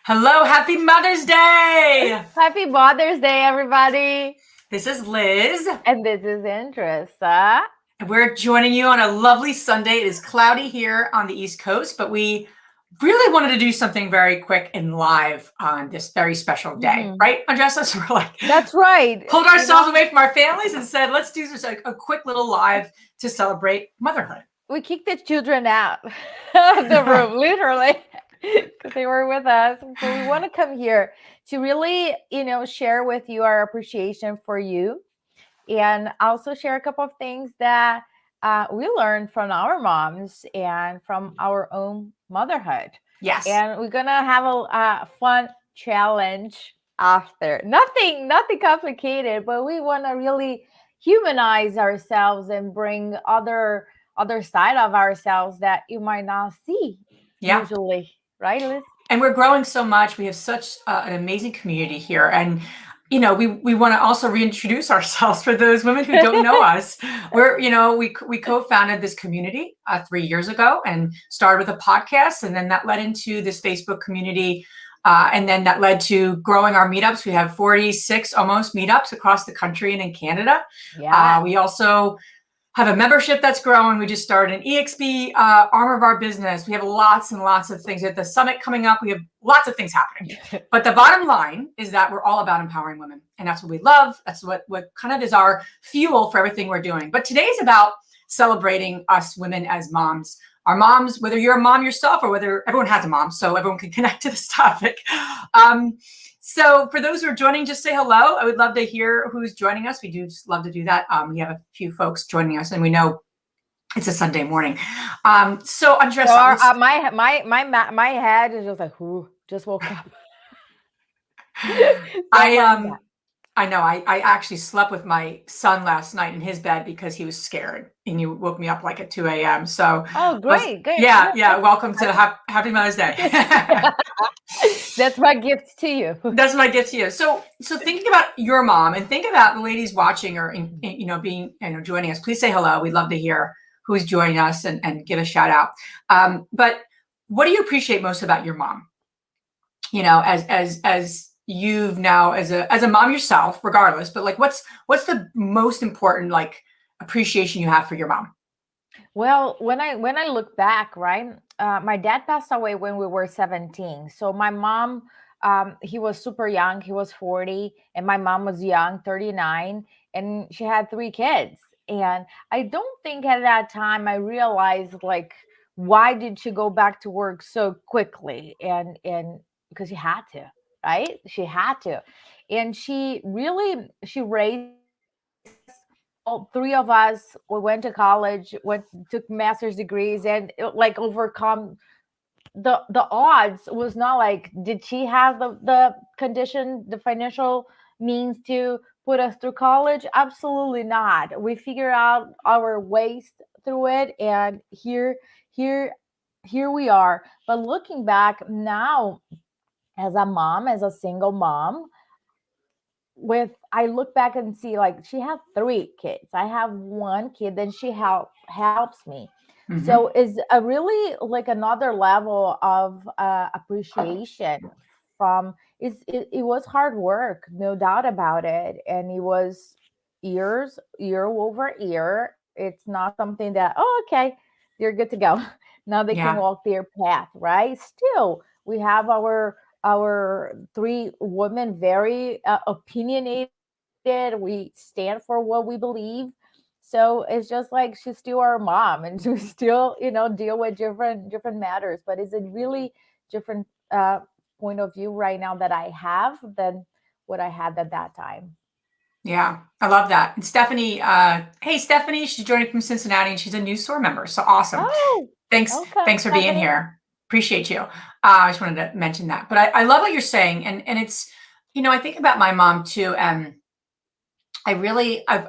Hello, happy Mother's Day! Happy Mother's Day, everybody. This is Liz. And this is Andresa. And we're joining you on a lovely Sunday. It is cloudy here on the East Coast, but we really wanted to do something very quick and live on this very special day, right, Andresa? So we're like, that's right. Pulled ourselves away from our families and said, let's do this a quick little live to celebrate motherhood. We kicked the children out of the room, literally, because they were with us. So we want to come here to really, share with you our appreciation for you, and also share a couple of things that we learned from our moms and from our own motherhood. Yes. And we're gonna have a fun challenge after. Nothing complicated, but we want to really humanize ourselves and bring other side of ourselves that you might not see usually, right, Liz? And we're growing so much. We have such an amazing community here, and we want to also reintroduce ourselves for those women who don't know us. We co-founded this community 3 years ago and started with a podcast, and then that led into this Facebook community. And then that led to growing our meetups. We have 46 almost meetups across the country and in Canada. Yeah. We also have a membership that's growing. We just started an EXP arm of our business. We have lots and lots of things. We have the summit coming up. We have lots of things happening. But the bottom line is that we're all about empowering women. And that's what we love. That's what kind of is our fuel for everything we're doing. But today is about celebrating us women as moms. Our moms, whether you're a mom yourself or whether everyone has a mom, so everyone can connect to this topic. So for those who are joining, just say hello. I would love to hear who's joining us. We do just love to do that. We have a few folks joining us, and we know it's a Sunday morning. So Andresa, so my head is just like, who just woke up. I know. I actually slept with my son last night in his bed because he was scared, and he woke me up like at 2 a.m. So great. Yeah. Welcome to Happy Mother's Day. That's my gift to you. That's my gift to you. So thinking about your mom, and think about the ladies watching or being joining us. Please say hello. We'd love to hear who's joining us and give a shout out. But what do you appreciate most about your mom? As you've now as a mom yourself, regardless. But like, what's the most important appreciation you have for your mom? Well, when I look back, right, my dad passed away when we were 17. So my mom, he was super young. He was 40, and my mom was young, 39, and she had 3 kids. And I don't think at that time I realized why did she go back to work so quickly? And because she had to, right? She had to, and she raised all 3 of us. We went to college, took master's degrees, and overcome the odds. Was not like, did she have the condition, the financial means to put us through college? Absolutely not. We figured out our ways through it, and here we are. But looking back now, as a mom, as a single mom, I look back and see she had 3 kids. I have 1 kid, then she helps me. Mm-hmm. So it's a really another level of appreciation from it was hard work, no doubt about it. And it was year over year. It's not something that, okay, you're good to go. Now they can walk their path, right? Still, we have our 3 women, very opinionated. We stand for what we believe. So it's just she's still our mom, and we still, deal with different matters. But it's a really different point of view right now that I have than what I had at that time. Yeah, I love that. And Stephanie, hey Stephanie, she's joining from Cincinnati, and she's a new SOAR member. So awesome. Oh, thanks for Stephanie. Being here. Appreciate you. I just wanted to mention that. But I love what you're saying. And it's, I think about my mom too. And I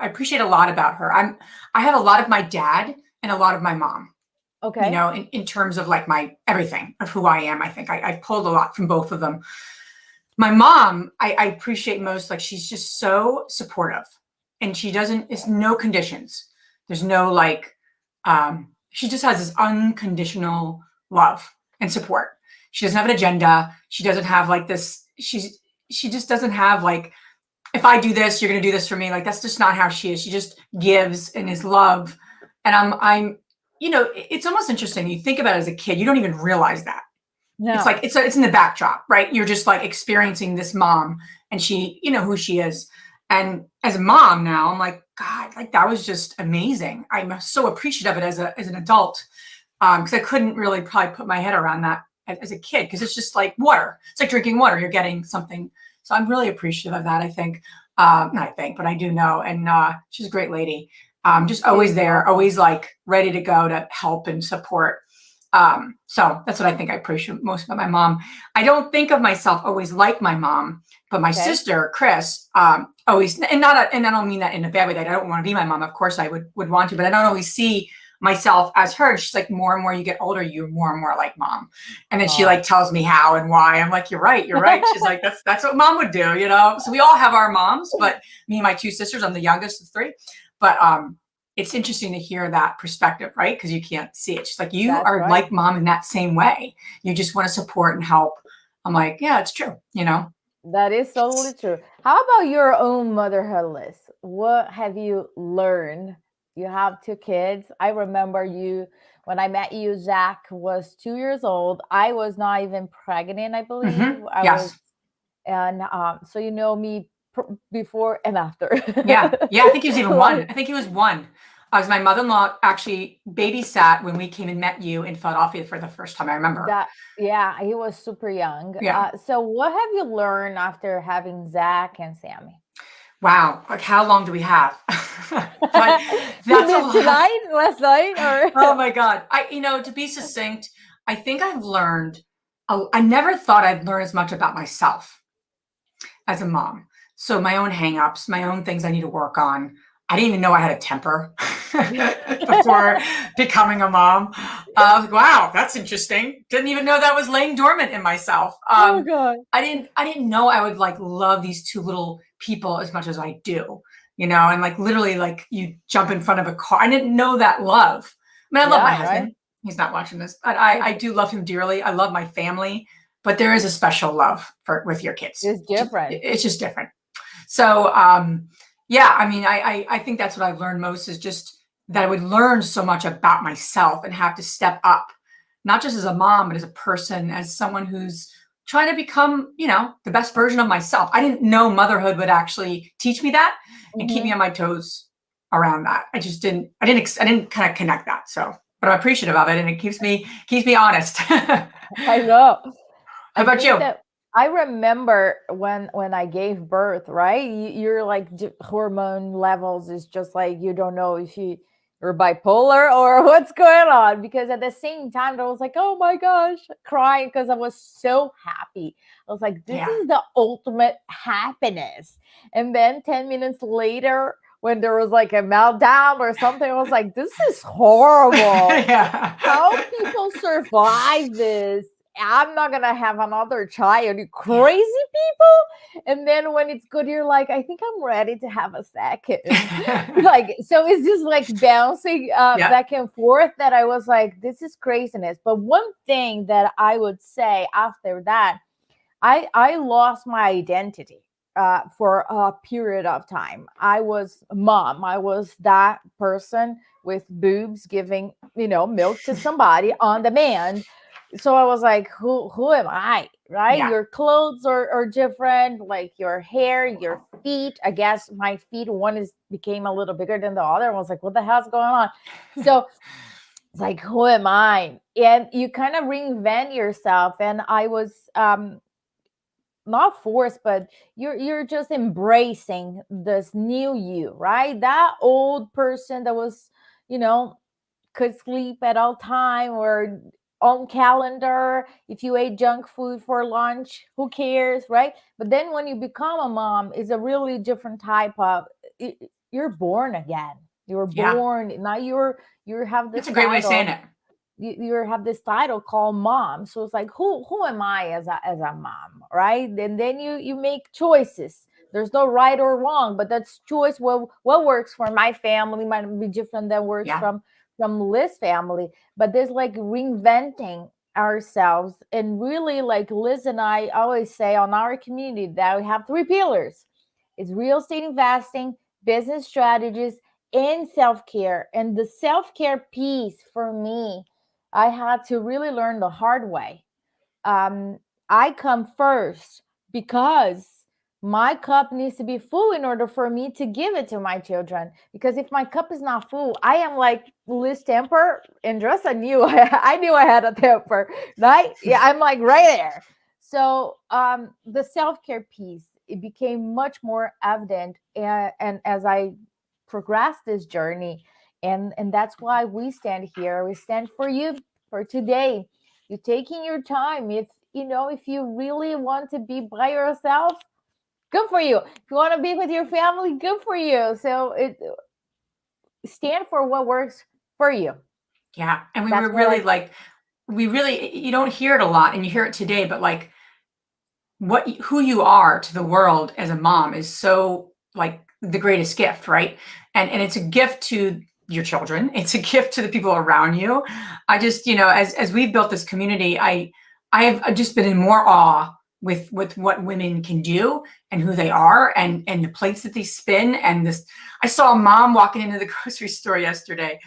appreciate a lot about her. I have a lot of my dad and a lot of my mom. Okay. In terms of my everything of who I am. I think I pulled a lot from both of them. My mom, I appreciate most, she's just so supportive, and it's no conditions. There's no she just has this unconditional love and support. She doesn't have an agenda. She doesn't have like this. She just doesn't have like, if I do this, you're going to do this for me. Like, that's just not how she is. She just gives and is love. And I'm, it's almost interesting. You think about it as a kid, you don't even realize that. No. It's like, it's in the backdrop, right? You're just like experiencing this mom and she, who she is. And as a mom now, I'm like, God, like that was just amazing. I'm so appreciative of it as an adult. Because I couldn't really probably put my head around that as a kid, because it's just like water. It's like drinking water. You're getting something. So I'm really appreciative of that, I think. Not I think, but I do know. And she's a great lady. Just always there, always like ready to go to help and support. So that's what I think I appreciate most about my mom. I don't think of myself always like my mom, but my sister, Chris, always, and I don't mean that in a bad way, that I don't want to be my mom. Of course I would want to, but I don't always see myself as her. She's like, more and more you get older, you're more and more like mom. And then she like tells me how and why. I'm like, you're right. She's like, that's what mom would do, So we all have our moms, but me and my two sisters, I'm the youngest of three. But it's interesting to hear that perspective, right? Because you can't see it. She's like, you are right. Like mom in that same way. You just want to support and help. I'm like, yeah, it's true. That is totally true. How about your own motherhood, Liz? What have you learned? You have 2 kids. I remember when I met you, Zach was 2 years old. I was not even pregnant, I believe. Mm-hmm. I yes. was, and so you know me before and after. yeah. I think he was even 1. I think he was 1. Because my mother-in-law actually babysat when we came and met you in Philadelphia for the first time. I remember that. Yeah, he was super young. Yeah. So what have you learned after having Zach and Sammy? Wow, like how long do we have? That's tonight, last night, or oh my God! To be succinct, I think I've learned. I never thought I'd learn as much about myself as a mom. So my own hangups, my own things I need to work on. I didn't even know I had a temper before becoming a mom. I was like, wow, that's interesting. Didn't even know that was laying dormant in myself. Oh God! I didn't know I would like love these 2 little people as much as I do. And like literally, like you jump in front of a car. I didn't know that love. I mean, I love my husband. Right? He's not watching this, but I do love him dearly. I love my family, but there is a special love with your kids. It's different. It's just different. So, yeah, I mean, I think that's what I've learned most, is just that I would learn so much about myself and have to step up, not just as a mom, but as a person, as someone who's trying to become, the best version of myself. I didn't know motherhood would actually teach me that and keep me on my toes around that. I didn't kind of connect that. So, but I'm appreciative of it, and it keeps me honest. I know. How about you? I remember when I gave birth, right? You're like, hormone levels is just like, you don't know if you're bipolar or what's going on, because at the same time I was like, oh my gosh, crying because I was so happy. I was like, this is the ultimate happiness. And then 10 minutes later, when there was like a meltdown or something, I was like, this is horrible. How people survive this? I'm not gonna have another child, you crazy people. And then when it's good, you're like, I think I'm ready to have a second. Like, so it's just like bouncing back and forth, that I was like, this is craziness. But one thing that I would say after that, I lost my identity for a period of time. I was mom. I was that person with boobs giving, milk to somebody on demand. So I was like, who am I? Right? Yeah. Your clothes are different, like your hair, your feet. I guess my feet, one became a little bigger than the other. I was like, what the hell's going on? So it's like, who am I? And you kind of reinvent yourself. And I was not forced, but you're just embracing this new you, right? That old person that was, could sleep at all time, or on calendar, if you ate junk food for lunch, who cares, right? But then when you become a mom, it's a really different type of, you're born again. You're born now. You have this. That's a great way of saying it. You have this title called mom. So it's like, who am I as a mom, right? And then you make choices. There's no right or wrong, but that's choice. Well, what works for my family might be different than works from Liz family. But there's like reinventing ourselves, and really, like Liz and I always say on our community, that we have 3 pillars. It's real estate investing, business strategies, and self-care. And the self-care piece for me, I had to really learn the hard way. um, I come first because my cup needs to be full in order for me to give it to my children. Because if my cup is not full, I am like Liz temper. And just I knew I knew I had a temper, right? Yeah, I'm like right there. So the self care piece, it became much more evident, and as I progressed this journey, and that's why we stand here. We stand for you for today. You're taking your time. If you really want to be by yourself, good for you. If you want to be with your family, good for you. So it stand for what works for you. Yeah. And we That's were what really like, you don't hear it a lot and you hear it today, but like who you are to the world as a mom is so like the greatest gift, right? And it's a gift to your children. It's a gift to the people around you. I just, as we've built this community, I have just been in more awe with what women can do and who they are and the plates that they spin. And this, I saw a mom walking into the grocery store yesterday,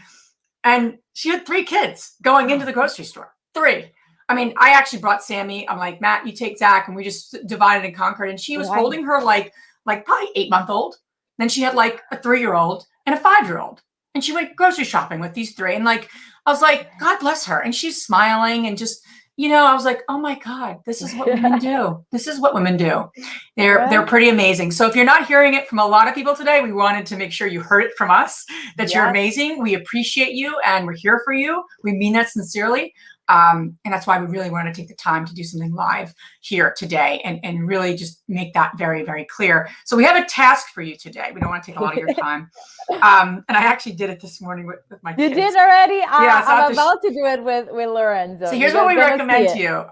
and she had 3 kids going into the grocery store. 3. I mean, I actually brought Sammy. I'm like, Matt, you take Zach, and we just divided and conquered. And she was Right. holding her like probably 8-month-old. Then she had like a 3-year-old and a 5-year-old. And she went grocery shopping with these 3. And like, I was like, God bless her. And she's smiling and just, I was like, oh my God, this is what women do. This is what women do. They're pretty amazing. So if you're not hearing it from a lot of people today, we wanted to make sure you heard it from us, that you're amazing. We appreciate you and we're here for you. We mean that sincerely. And that's why we really want to take the time to do something live here today and really just make that very, very clear. So we have a task for you today. We don't want to take a lot of your time. And I actually did it this morning with my kids. You did already? Yeah, I'm about to do it with Lorenzo. So here's what we recommend to you.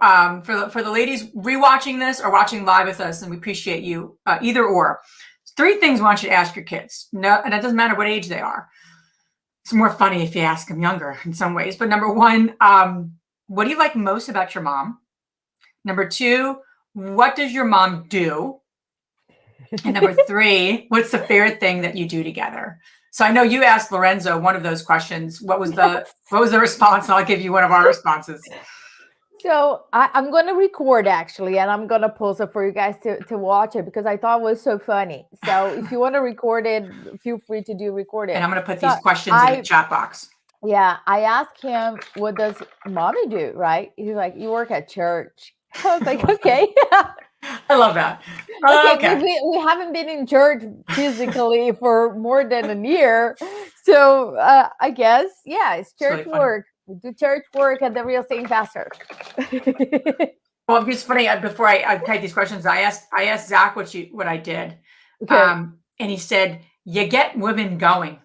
For the ladies rewatching this or watching live with us, and we appreciate you, either or. 3 things we want you to ask your kids. No, and it doesn't matter what age they are. It's more funny if you ask them younger in some ways. But number 1, what do you like most about your mom? Number 2, what does your mom do? And number 3, what's the favorite thing that you do together? So I know you asked Lorenzo one of those questions. What was the response? And I'll give you one of our responses. So I'm going to record actually, and I'm going to post it for you guys to watch it because I thought it was so funny. So if you want to record it, feel free to record it. And I'm going to put these questions in the chat box. Yeah, I asked him, what does mommy do, right? He's like, you work at church. I was like, okay. I love that. Okay. We haven't been in church physically for more than a year. So I guess, yeah, it's church really work. We do church work at the Real Estate Investor. Well, it's funny. Before I type these questions, I asked Zach what I did. Okay. And he said, you get women going.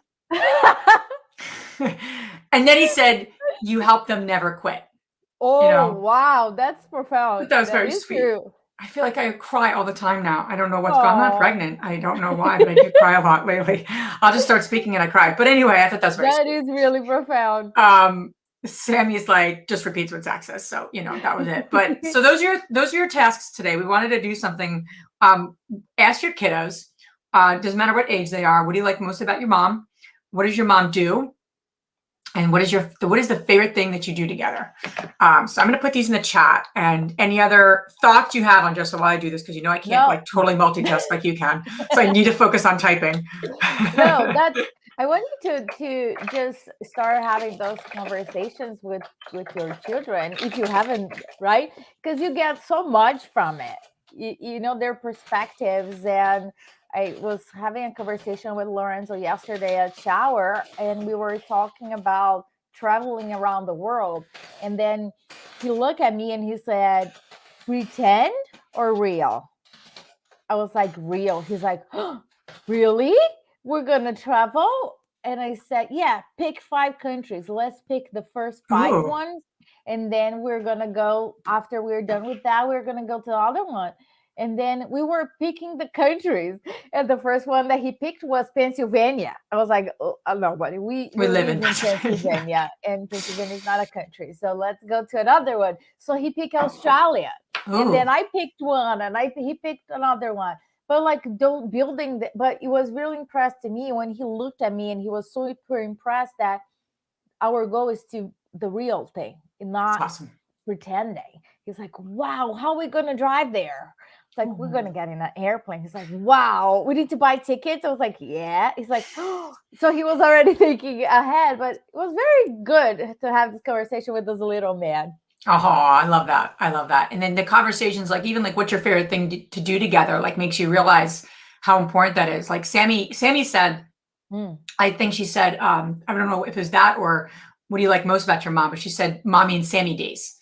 And then he said, you help them never quit. Oh, wow. That's profound. That was very sweet. True. I feel like I cry all the time now. I don't know what's going on. I'm not pregnant. I don't know why, but I do cry a lot lately. I'll just start speaking and I cry. But anyway, I thought that's very sweet. That is really profound. Sammy's like, just repeats what Zach says. So, that was it. But so those are your tasks today. We wanted to do something. Ask your kiddos, doesn't matter what age they are. What do you like most about your mom? What does your mom do? And what is the favorite thing that you do together? So I'm going to put these in the chat. And any other thoughts you have on just while I do this, because I can't like totally multitask like you can. So I need to focus on typing. No, I want you to just start having those conversations with your children if you haven't, right? Because you get so much from it. You know their perspectives. And I was having a conversation with Lorenzo yesterday at shower, and we were talking about traveling around the world. And then he looked at me and he said, pretend or real? I was like, real. He's like, oh, really? We're going to travel? And I said, yeah, pick 5 countries. Let's pick the first 5 ones. And then we're going to go, after we're done with that, we're going to go to the other one. And then we were picking the countries, and the first one that he picked was Pennsylvania. I was like, oh, nobody. We live live in in Pennsylvania, and Pennsylvania is not a country. So let's go to another one. So he picked Australia, and then I picked one, and he picked another one. But like, don't building. But it was really impressed to me when he looked at me, and he was super impressed that our goal is to the real thing, and not awesome. pretending. He's like, wow, how are we going to drive there? It's like, we're going to get in an airplane. He's like, wow, we need to buy tickets. I was like, yeah. He's like, oh. So he was already thinking ahead, but it was very good to have this conversation with this little man. Oh, I love that. I love that. And then the conversations, like even like what's your favorite thing to do together, like makes you realize how important that is. Like Sammy said, I think she said, I don't know if it was that or what do you like most about your mom, but she said mommy and Sammy days,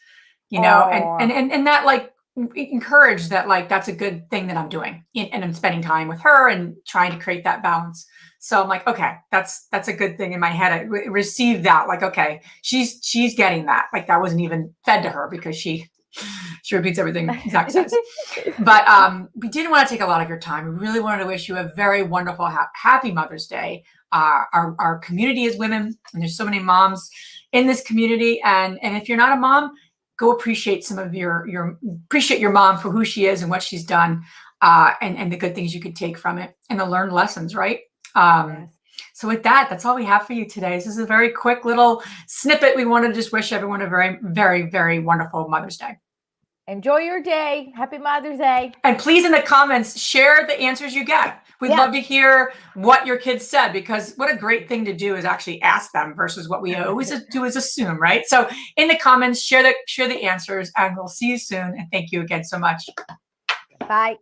you know, and that like encouraged that, like, that's a good thing that I'm doing and I'm spending time with her and trying to create that balance. So I'm like, okay, that's a good thing in my head. I received that, like, okay, she's getting that. Like that wasn't even fed to her because she repeats everything Zach says. But we didn't want to take a lot of your time. We really wanted to wish you a very wonderful, happy Mother's Day. Our community is women, and there's so many moms in this community. And if you're not a mom, go appreciate some of appreciate your mom for who she is and what she's done, and the good things you could take from it and the learned lessons, right? Yes. So with that, that's all we have for you today. This is a very quick little snippet. We want to just wish everyone a very, very, very wonderful Mother's Day. Enjoy your day. Happy Mother's Day. And please, in the comments, share the answers you get. We'd love to hear what your kids said, because what a great thing to do is actually ask them versus what we always do is assume, right? So in the comments, share the answers, and we'll see you soon. And thank you again so much. Bye.